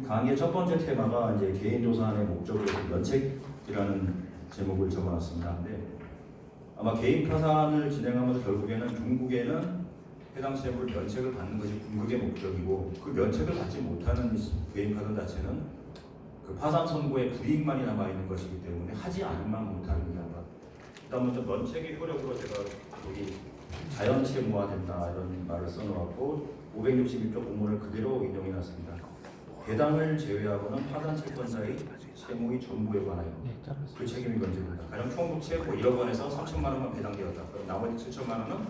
강의의 첫 번째 테마가 이제 개인조사의 목적으로서 면책이라는 제목을 적어놨습니다. 근데 아마 개인 파산을 진행하면서 결국에는 중국에는 해당 채무를 면책을 받는 것이 궁극의 목적이고, 그 면책을 받지 못하는 개인 파산 자체는 그 파산 선고의 불이익만이 남아 있는 것이기 때문에 하지 않으면 못하는 겁니다. 그다음에 면책의 효력으로 제가 여기 자연 채무화된다 이런 말을 써놓았고 561조 공문을 그대로 인용해놨습니다. 배당을 제외하고는 파산 채권자의 채무의 전부에 관하여 그 책임이 건재된다. 가령 총부채 1억 원에서 3천만 원만 배당되었다. 그럼 나머지 7천만 원은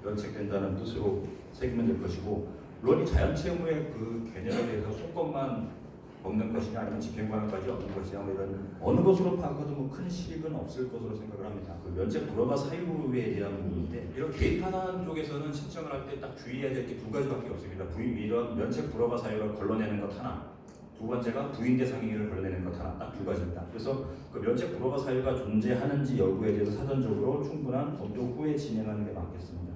면책된다는 뜻으로 새기면 될 것이고, 물론 이 자연 채무의 그 개념에 대해서 소권만 없는 것이냐 아니면 집행관할까지 없는 것이냐 뭐 이런 어느 것으로 파악해도 뭐 큰 실익은 없을 것으로 생각을 합니다. 그 면책 불허가 사유에 대한 부분인데, 이런 개인 파산 쪽에서는 신청을 할 때 딱 주의해야 될 게 두 가지밖에 없습니다. 이런 면책 불허가 사유를 걸러내는 것 하나, 두 번째가 부인 대상행위를 걸러내는 것 하나, 딱 두 가지입니다. 그래서 그 면책 불허가 사유가 존재하는지 여부에 대해서 사전적으로 충분한 검토 후에 진행하는 게 맞겠습니다.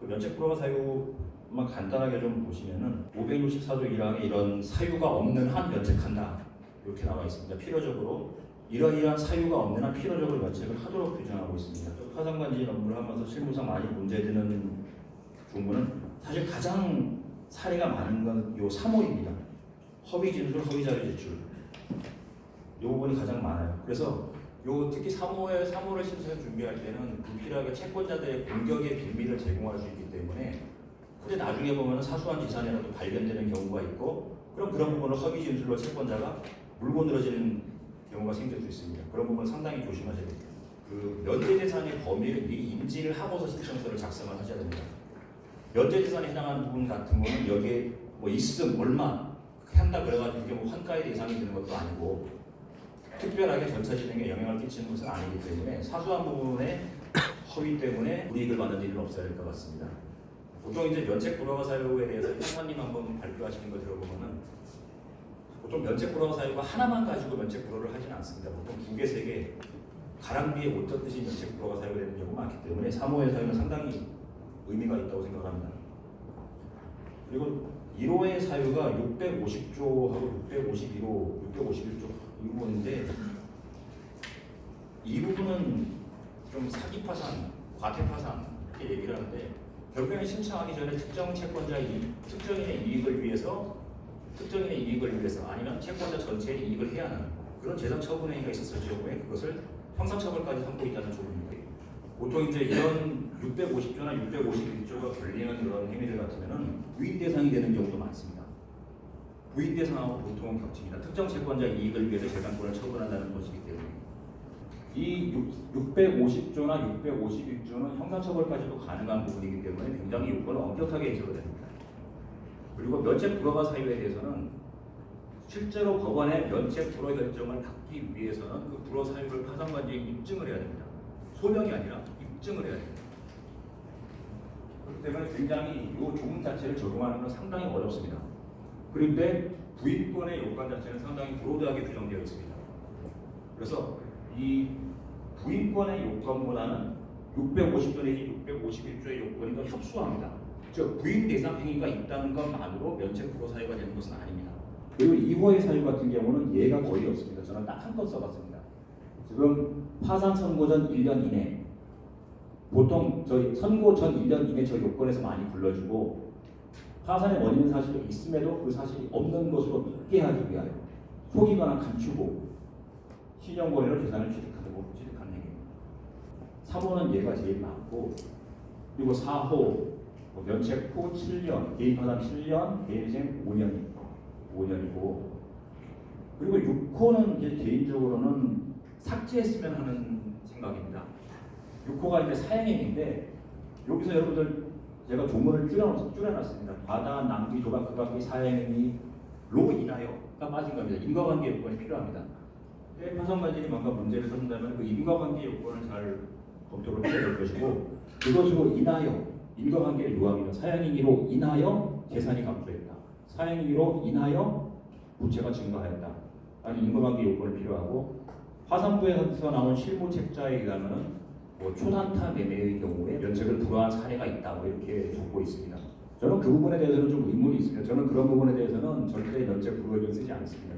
그 면책 불허가 사유만 간단하게 좀 보시면은 564조 1항에 이런 사유가 없는 한 면책한다 이렇게 나와 있습니다. 필요적으로 이러이러한 사유가 없는 한 필요적으로 면책을 하도록 규정하고 있습니다. 파산관리 업무를 하면서 실무상 많이 문제되는 부분은 사실 가장 사례가 많은 건 요 3호입니다. 허위 진술, 허위 자료 제출. 이 부분이 가장 많아요. 그래서 요 특히 3호를 신청을 준비할 때는 불필요하게 채권자들의 공격의 빌미를 제공할 수 있기 때문에, 근데 나중에 보면 사소한 재산이라도 발견되는 경우가 있고, 그럼 그런 부분을 허위 진술로 채권자가 물고 늘어지는 경우가 생길 수 있습니다. 그런 부분 상당히 조심하셔야 됩니다. 그 면제재산의 범위를 미리 인지를 하고서 신청서를 작성을 하셔야 됩니다. 면제재산에 해당하는 부분 같은 거는 여기에 뭐 있음 얼마 한다 그래가지고 이게 뭐 환가의 대상이 되는 것도 아니고 특별하게 절차 진행에 영향을 끼치는 것은 아니기 때문에 사소한 부분에 허위 때문에 불이익을 받는 일은 없어야 될 것 같습니다. 보통 이제 면책 불허가 사유에 대해서 형사님 한번 발표하시는 거 들어보면은 보통 면책 불허가 사유가 하나만 가지고 면책 불허를 하지는 않습니다. 보통 2개, 3개 가랑비에 못 젖듯이 면책 불허가 사유가 되는 경우가 많기 때문에 3호의 사유는 상당히 의미가 있다고 생각합니다. 그리고 1호의 사유가 650조하고 651조 이 부분인데, 이 부분은 좀 사기 파산, 과태 파산 이렇게 얘기를 하는데, 결국에는 신청하기 전에 특정 채권자의 특정인의 이익을 위해서 아니면 채권자 전체의 이익을 해야 하는 그런 재산 처분 행위가 있었을 경우에 그것을 형사처벌까지 삼고 있다는 조문입니다. 보통 이제 이런 650조나 651조가 걸리는 그런 행위들 같으면은 부인 대상이 되는 경우도 많습니다. 부인 대상하고 보통은 겹칩니다. 특정 채권자의 이익을 위해서 재산권을 처분한다는 것이기 때문에 이 650조나 651조는 형사처벌까지도 가능한 부분이기 때문에 굉장히 요건을 엄격하게 해석을 됩니다. 그리고 면책 불허가 사유에 대해서는 실제로 법원의 면책 불허 결정을 받기 위해서는 그 불허 사유를 파산관리에 입증을 해야 됩니다. 소명이 아니라 입증을 해야 됩니다. 그렇기 때문에 굉장히 이 조문 자체를 적용하는 건 상당히 어렵습니다. 그런데 부인권의 요건 자체는 상당히 브로드하게 규정되어 있습니다. 그래서 이 부인권의 요건보다는 650조 내지 651조의 요건이 더 협소합니다. 즉 부인 대상 행위가 있다는 것만으로 면책 불허 사유가 되는 것은 아닙니다. 그리고 2호의 사유 같은 경우는 예가 거의 없습니다. 저는 딱 한 건 써봤습니다. 지금 파산 선고 전 1년 이내, 보통 저희 선고 전 1년 이내 저 요건에서 많이 불러주고, 파산의 원인은 사실이 있음에도 그 사실이 없는 것으로 믿게 하기 위하여 속이거나 감추고 신용거래로 재산을 취득하는 행위입니다. 3호는 얘가 제일 많고, 그리고 4호 면책 후 7년, 개인 파산 7년, 개인이생 5년이고, 그리고 6호는 이제 개인적으로는 삭제했으면 하는 생각입니다. 6호가 이제 사행행위인데, 여기서 여러분들 제가 조문을 줄여놨습니다. 과다, 낭비, 조각, 극악의 사행행위로 인하여가 빠진 겁니다. 인과관계 요건이 필요합니다. 파산관리인이 뭔가 문제를 삼는다면 그 인과관계 요건을 잘 검토를 해야 될 것이고, 그것으로 인하여 인과관계를 요합니다. 사행행위로 인하여 재산이 감소했다. 사행행위로 인하여 부채가 증가하였다. 아니 인과관계 요건이 필요하고, 파산부에서 나온 실무책자에 의하면 초단타 매매의 경우에 면책을 불허한 사례가 있다 이렇게 적고 있습니다. 저는 그 부분에 대해서는 좀 의문이 있습니다. 저는 그런 부분에 대해서는 절대 면책 불허를 쓰지 않습니다.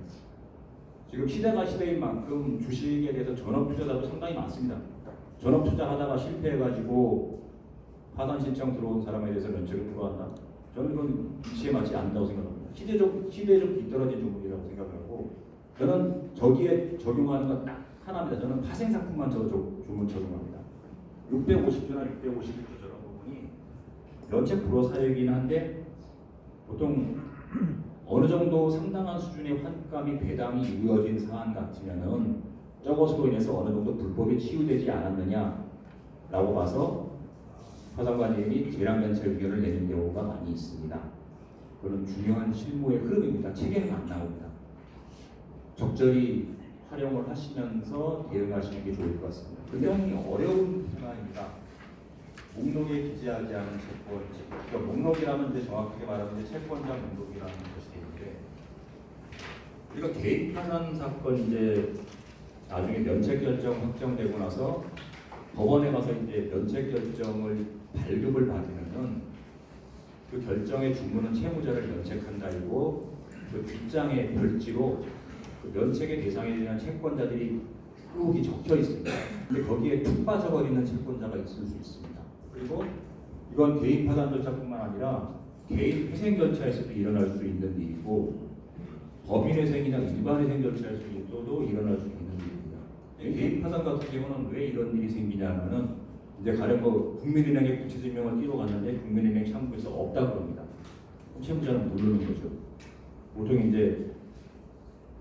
지금 시대가 시대인 만큼 주식에 대해서 전업 투자자도 상당히 많습니다. 전업 투자하다가 실패해가지고 파산 신청 들어온 사람에 대해서 면책을 불허한다. 저는 이건 이치에 맞지 않는다고 생각합니다. 시대에 좀 뒤떨어진 종목이라고 생각하고, 저는 저기에 적용하는 건 딱 하나입니다. 저는 파생 상품만 적용합니다. 650주나 650주 저런 부분이 면책 불허 사유이긴 한데, 보통 어느 정도 상당한 수준의 환감이 배당이 이루어진 사안 같으면은 저것으로 인해서 어느 정도 불법이 치유되지 않았느냐라고 봐서 파산관리인이 재량면책 의견을 내는 경우가 많이 있습니다. 그런 중요한 실무의 흐름입니다. 책에는 안 나옵니다. 적절히 활용을 하시면서 대응하시는 게 좋을 것 같습니다. 굉장히 어려운 테마입니다. 목록에 기재하지 않은 채권, 그러니까 목록이라면 이제 정확하게 말하면 이제 채권자 목록이라는 것이 되는데, 우리가 개인 파산 사건 이제 나중에 면책 결정 확정되고 나서 법원에 가서 이제 면책 결정을 발급을 받으면은 그 결정의 주문은 채무자를 면책한다이고, 그 뒷장에 별지로 그 면책의 대상에 대한 채권자들이 쭉 적혀 있습니다. 근데 거기에 툭 빠져버리는 채권자가 있을 수 있습니다. 그리고 이건 개인 파산 절차뿐만 아니라 개인 회생 절차에서도 일어날 수 있는 일이고, 법인 회생이나 일반 회생 절차에서도 일어날 수 있는 일입니다. 개인 파산 같은 경우는 왜 이런 일이 생기냐면은, 이제 가령 뭐 국민은행에 부채증명을 띄러 갔는데 국민은행 창구에서 없다 그럽니다. 채무자는 모르는 거죠. 보통 이제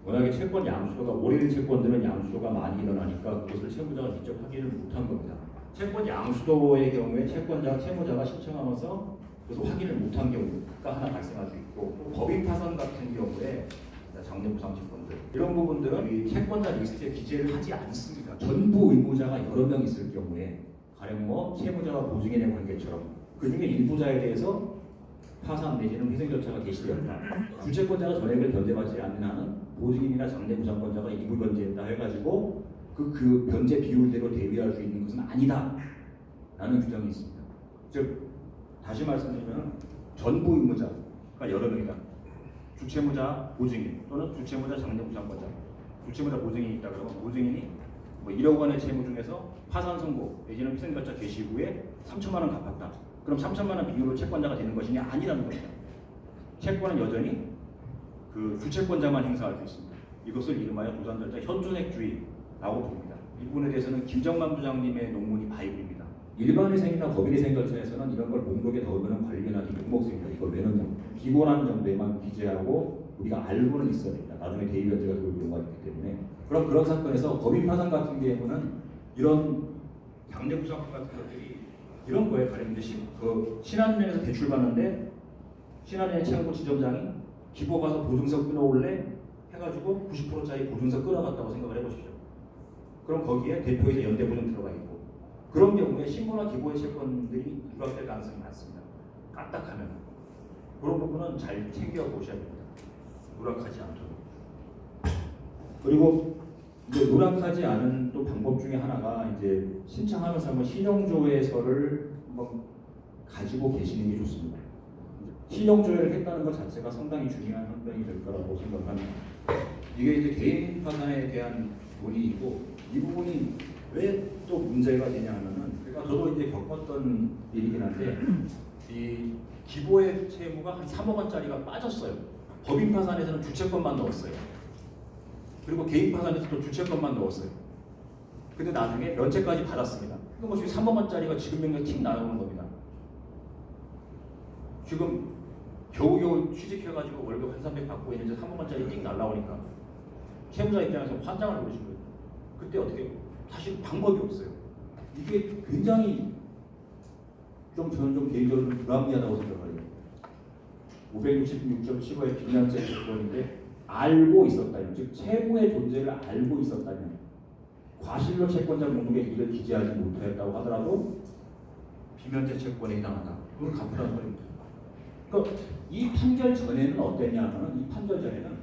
워낙에 채권 양수가, 오래된 채권들은 양수가 많이 일어나니까 그것을 채무자가 직접 확인을 못한 겁니다. 채권 양수도의 경우에 채권자와 채무자가 신청하면서 그것을 확인을 못한 경우가 하나 발생할 수 있고, 법인 파산 같은 경우에 장래보상 채권들, 이런 부분들은 이 채권자 리스트에 기재를 하지 않습니다. 전부 의무자가 여러 명 있을 경우에, 가령 뭐 채무자와 보증인의 관계처럼 그 중에 일부자에 대해서 파산 내지는 회생 절차가 개시되었다. 주채권자가 전액을 변제받지 않는 한은 보증인이나 장래보상권자가 일부 변제했다 해가지고 그 변제 비율대로 대비할 수 있는 것은 아니다 라는 규정이 있습니다. 즉 다시 말씀드리면 전부 의무자가 여러 명이다. 주채무자, 보증인 또는 주채무자, 장래보상권자, 주채무자, 보증인이 있다 그러면 보증인이 뭐 1억 원의 채무 중에서 파산 선고 내지는 회생 절차 개시 후에 3천만 원 갚았다. 그럼 3천만 원 비율로 채권자가 되는 것이냐? 아니라는 겁니다. 채권은 여전히 그 주채권자만 행사할 수 있습니다. 이것을 이름하여 도산 절차 현존액주의라고 부릅니다. 이 부분에 대해서는 김정만 부장님의 논문이 바이블입니다. 일반 회생이나 법인 회생 절차에서는 이런 걸 목록에 넣으면 관리인한테 욕먹습니다. 이걸 왜 넣냐? 기본한 정도에만 기재하고 우리가 알고는 있어야 됩니다. 나중에 대의 변제가 들어올 경우가 있기 때문에. 그럼 그런 사건에서 법인 파산 같은 경우는 이런 장래부상권 같은 것들이 이런 거에 가령 이제 신한은행에서 대출 받는데 신한은행 창구 지점장이 기보 가서 보증서 끊어올래 해가지고 90%짜리 보증서 끊어갔다고 생각을 해보십시오. 그럼 거기에 대표이사 연대보증 들어가 있고, 그런 경우에 신고나 기보의 채권들이 누락될 가능성이 많습니다. 까딱하면 그런 부분은 잘 챙겨 보셔야 됩니다. 누락하지 않도록. 그리고 이제 누락하지 않은 또 방법 중에 하나가 이제 신청하면서 한번 신용조회서를 한번 가지고 계시는 게 좋습니다. 신용조회를 했다는 것 자체가 상당히 중요한 환경이 될 거라고 생각합니다. 이게 이제 개인 파산에 대한 논의이고, 이 부분이 왜 또 문제가 되냐 하면은, 그러니까 저도 이제 겪었던 일이긴 한데, 이 기보의 채무가 한 3억 원짜리가 빠졌어요. 법인 파산에서는 주채권만 넣었어요. 그리고 개인 파산에서도 주채권만 넣었어요. 근데 나중에 면책까지 받았습니다. 그럼 뭐 3억 원짜리가 지급 명령 틱 나오는 겁니다. 지금 겨우겨우 취직해가지고 월급 한 300 받고 있는데 3억 원짜리 틱 날라오니까 채무자 입장에서 환장을 보신 거예요. 그때 어떻게 사실 방법이 없어요. 이게 굉장히 저는 좀 개인적으로 불합리하다고 생각해요. 566.15의 비난죄 조건인데, 알고 있었다면, 즉 채무의 존재를 알고 있었다면, 과실로 채권자 목록에 이를 기재하지 못하였다고 하더라도 비면제 채권에 해당한다. 그걸 갚으라는 소리입니다. 그러니까 이 판결 전에는 어땠냐 하면, 이 판결 전에는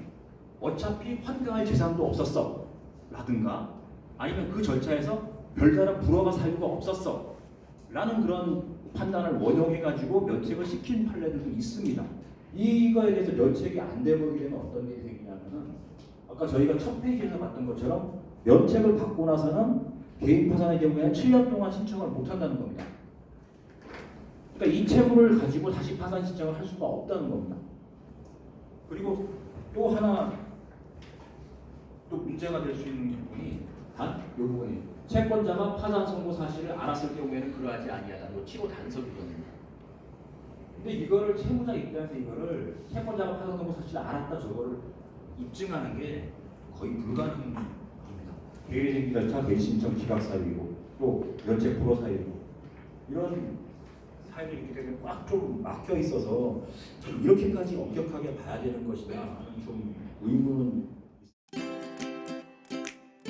어차피 환등할 재산도 없었어 라든가, 아니면 그 절차에서 별다른 불허가 사유가 없었어 라는 그런 판단을 원용해가지고 면책을 시킨 판례들도 있습니다. 이거에 대해서 면책이 안 돼버리게 되면 어떤 일이 생기냐면은 아까 저희가 첫 페이지에서 봤던 것처럼 면책을 받고 나서는 개인 파산의 경우에는 7년 동안 신청을 못 한다는 겁니다. 그러니까 이 채무를 가지고 다시 파산 신청을 할 수가 없다는 겁니다. 그리고 또 하나 또 문제가 될 수 있는 부분이 단 이 부분이 채권자가 파산 선고 사실을 알았을 경우에는 그러하지 아니하다는 치고 단서이거든요. 근데 이거를 채무자 입장에서 이거를 채권자가 파산 선고 사실을 알았다 저거를 입증하는 게 거의 불가능합니다. 개인행위 절차, 개인신청 기각 사유이고 또 면책 불허 사유이고 이런 사유들이 있기 때문에 꽉 좀 막혀 있어서 좀 이렇게까지 엄격하게 봐야 되는 것이다 하는 좀 의문은